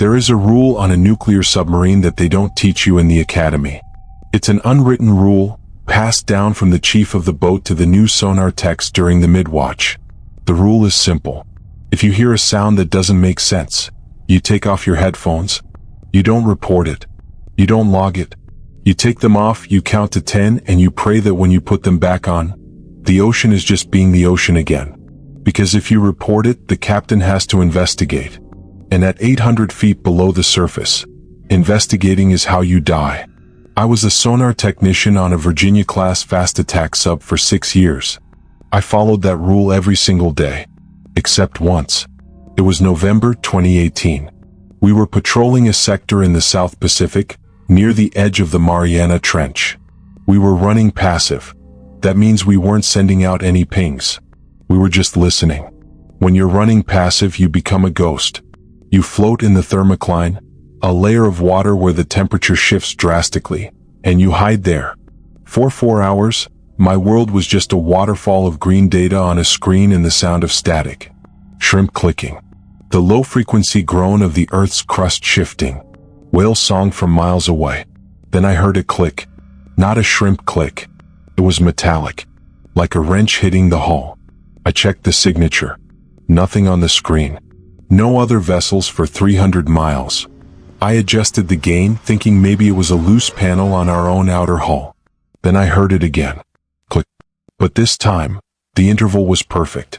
There is a rule on a nuclear submarine that they don't teach you in the academy. It's an unwritten rule, passed down from the chief of the boat to the new sonar techs during the mid-watch. The rule is simple. If you hear a sound that doesn't make sense, you take off your headphones. You don't report it. You don't log it. You take them off, you count to 10, and you pray that when you put them back on, the ocean is just being the ocean again. Because if you report it, the captain has to investigate. And at 800 feet below the surface, investigating is how you die. I was a sonar technician on a Virginia-class fast attack sub for 6 years. I followed that rule every single day. Except once. It was November 2018. We were patrolling a sector in the South Pacific, near the edge of the Mariana Trench. We were running passive. That means we weren't sending out any pings. We were just listening. When you're running passive, you become a ghost. You float in the thermocline, a layer of water where the temperature shifts drastically, and you hide there. For 4 hours, my world was just a waterfall of green data on a screen and the sound of static. Shrimp clicking. The low-frequency groan of the Earth's crust shifting. Whale song from miles away. Then I heard a click. Not a shrimp click. It was metallic. Like a wrench hitting the hull. I checked the signature. Nothing on the screen. No other vessels for 300 miles. I adjusted the gain, thinking maybe it was a loose panel on our own outer hull. Then I heard it again. Click. But this time, the interval was perfect.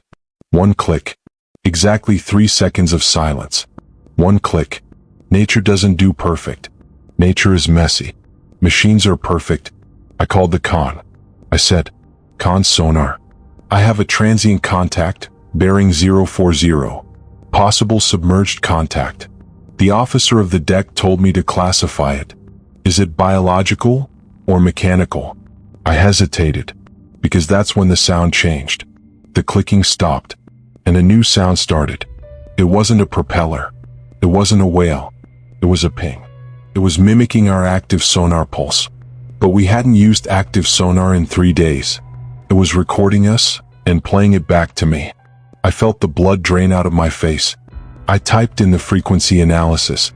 1 click. Exactly 3 seconds of silence. 1 click. Nature doesn't do perfect. Nature is messy. Machines are perfect. I called the con. I said, "Con sonar. I have a transient contact, bearing 040. Possible submerged contact." The officer of the deck told me to classify it. Is it biological or mechanical? I hesitated, because that's when the sound changed. The clicking stopped, and a new sound started. It wasn't a propeller. It wasn't a whale. It was a ping. It was mimicking our active sonar pulse. But we hadn't used active sonar in 3 days. It was recording us and playing it back to me. I felt the blood drain out of my face. I typed in the frequency analysis.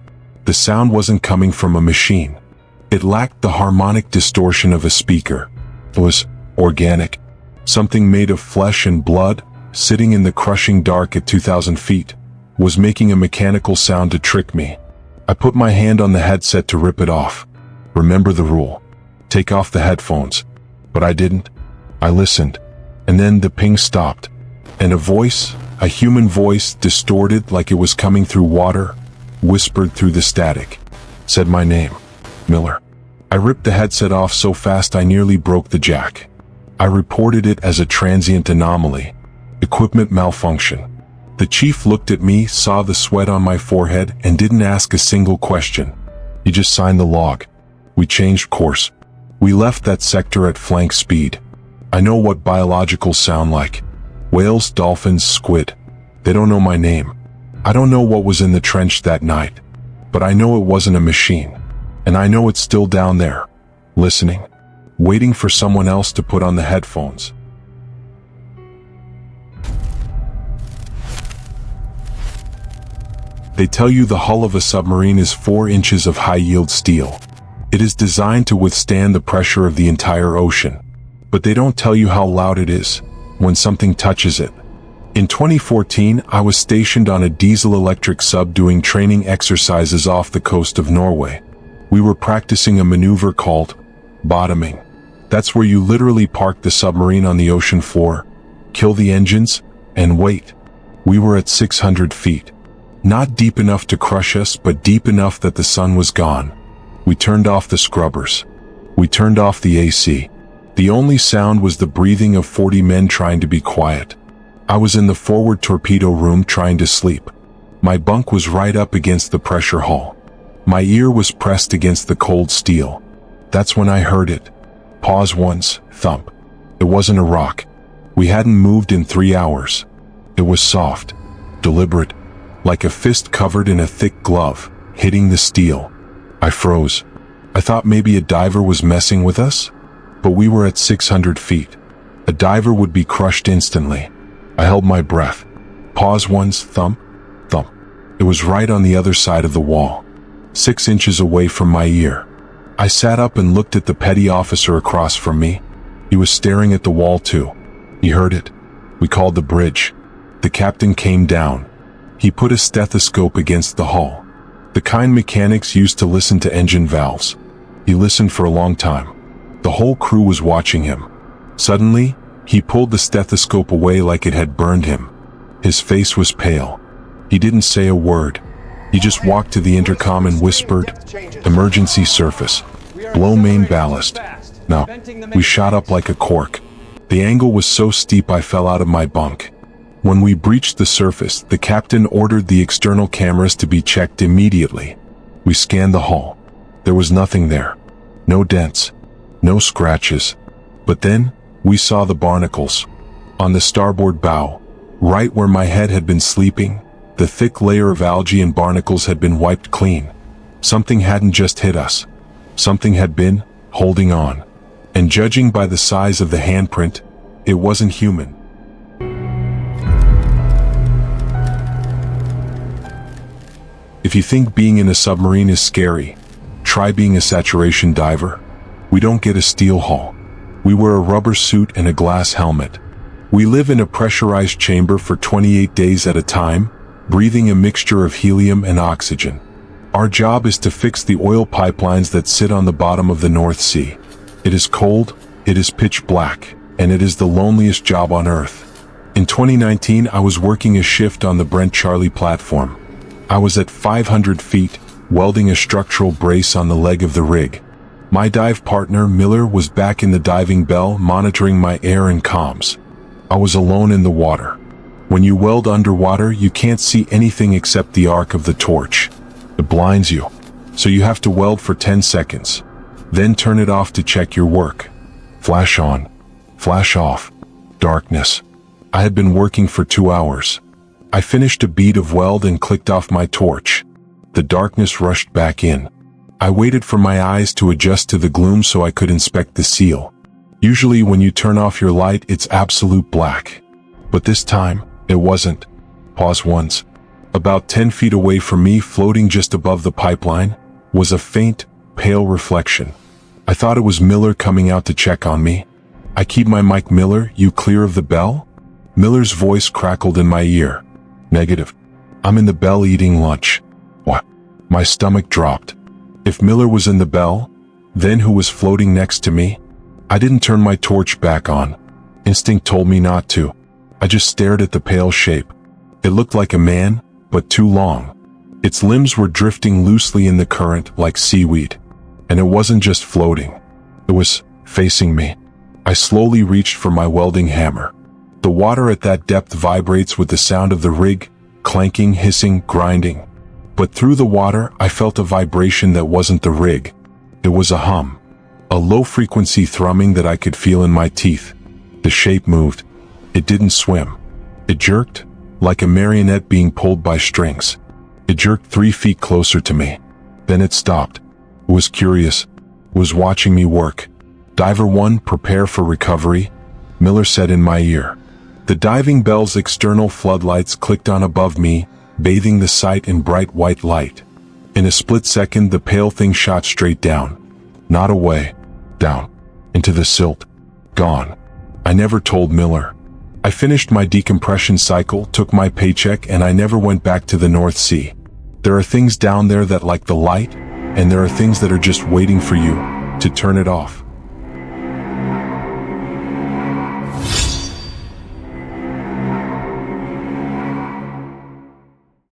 The sound wasn't coming from a machine. It lacked the harmonic distortion of a speaker. It was organic. Something made of flesh and blood, sitting in the crushing dark at 2,000 feet, was making a mechanical sound to trick me. I put my hand on the headset to rip it off. Remember the rule. Take off the headphones. But I didn't. I listened. And then the ping stopped. And a voice, a human voice, distorted like it was coming through water, whispered through the static. Said my name. Miller. I ripped the headset off so fast I nearly broke the jack. I reported it as a transient anomaly. Equipment malfunction. The chief looked at me, saw the sweat on my forehead, and didn't ask a single question. He just signed the log. We changed course. We left that sector at flank speed. I know what biologicals sound like. Whales, dolphins, squid. They don't know my name. I don't know what was in the trench that night. But I know it wasn't a machine. And I know it's still down there, listening, waiting for someone else to put on the headphones. They tell you the hull of a submarine is 4 inches of high-yield steel. It is designed to withstand the pressure of the entire ocean. But they don't tell you how loud it is when something touches it. In 2014, I was stationed on a diesel-electric sub doing training exercises off the coast of Norway. We were practicing a maneuver called bottoming. That's where you literally park the submarine on the ocean floor, kill the engines, and wait. We were at 600 feet. Not deep enough to crush us, but deep enough that the sun was gone. We turned off the scrubbers. We turned off the AC. The only sound was the breathing of 40 men trying to be quiet. I was in the forward torpedo room trying to sleep. My bunk was right up against the pressure hull. My ear was pressed against the cold steel. That's when I heard it. Pause once, thump. It wasn't a rock. We hadn't moved in 3 hours. It was soft, deliberate, like a fist covered in a thick glove, hitting the steel. I froze. I thought maybe a diver was messing with us, but we were at 600 feet. A diver would be crushed instantly. I held my breath. Pause once, thump, thump. It was right on the other side of the wall, 6 inches away from my ear. I sat up and looked at the petty officer across from me. He was staring at the wall too. He heard it. We called the bridge. The captain came down. He put a stethoscope against the hull, the kind mechanics used to listen to engine valves. He listened for a long time. The whole crew was watching him. Suddenly, he pulled the stethoscope away like it had burned him. His face was pale. He didn't say a word. He just walked to the intercom and whispered, "Emergency surface. Blow main ballast." No, we shot up like a cork. The angle was so steep I fell out of my bunk. When we breached the surface, the captain ordered the external cameras to be checked immediately. We scanned the hull. There was nothing there. No dents. No scratches. But then, we saw the barnacles. On the starboard bow, right where my head had been sleeping, the thick layer of algae and barnacles had been wiped clean. Something hadn't just hit us. Something had been holding on. And judging by the size of the handprint, it wasn't human. If you think being in a submarine is scary, try being a saturation diver. We don't get a steel hull. We wear a rubber suit and a glass helmet. We live in a pressurized chamber for 28 days at a time, breathing a mixture of helium and oxygen. Our job is to fix the oil pipelines that sit on the bottom of the North Sea. It is cold, it is pitch black, and it is the loneliest job on Earth. In 2019, I was working a shift on the Brent Charlie platform. I was at 500 feet, welding a structural brace on the leg of the rig. My dive partner, Miller, was back in the diving bell monitoring my air and comms. I was alone in the water. When you weld underwater, you can't see anything except the arc of the torch. It blinds you. So you have to weld for 10 seconds. Then turn it off to check your work. Flash on. Flash off. Darkness. I had been working for 2 hours. I finished a bead of weld and clicked off my torch. The darkness rushed back in. I waited for my eyes to adjust to the gloom so I could inspect the seal. Usually when you turn off your light, it's absolute black. But this time, it wasn't. Pause once. About 10 feet away from me, floating just above the pipeline, was a faint, pale reflection. I thought it was Miller coming out to check on me. I keep my mic. "Miller, you clear of the bell?" Miller's voice crackled in my ear. "Negative. I'm in the bell eating lunch." What? My stomach dropped. If Miller was in the bell, then who was floating next to me? I didn't turn my torch back on. Instinct told me not to. I just stared at the pale shape. It looked like a man, but too long. Its limbs were drifting loosely in the current like seaweed. And it wasn't just floating. It was facing me. I slowly reached for my welding hammer. The water at that depth vibrates with the sound of the rig, clanking, hissing, grinding. But through the water, I felt a vibration that wasn't the rig. It was a hum. A low-frequency thrumming that I could feel in my teeth. The shape moved. It didn't swim. It jerked, like a marionette being pulled by strings. It jerked 3 feet closer to me. Then it stopped. It was curious. It was watching me work. "Diver 1, prepare for recovery," Miller said in my ear. The diving bell's external floodlights clicked on above me, bathing the site in bright white light. In a split second, the pale thing shot straight down. Not away. Down. Into the silt. Gone. I never told Miller. I finished my decompression cycle, took my paycheck, and I never went back to the North Sea. There are things down there that like the light, and there are things that are just waiting for you to turn it off.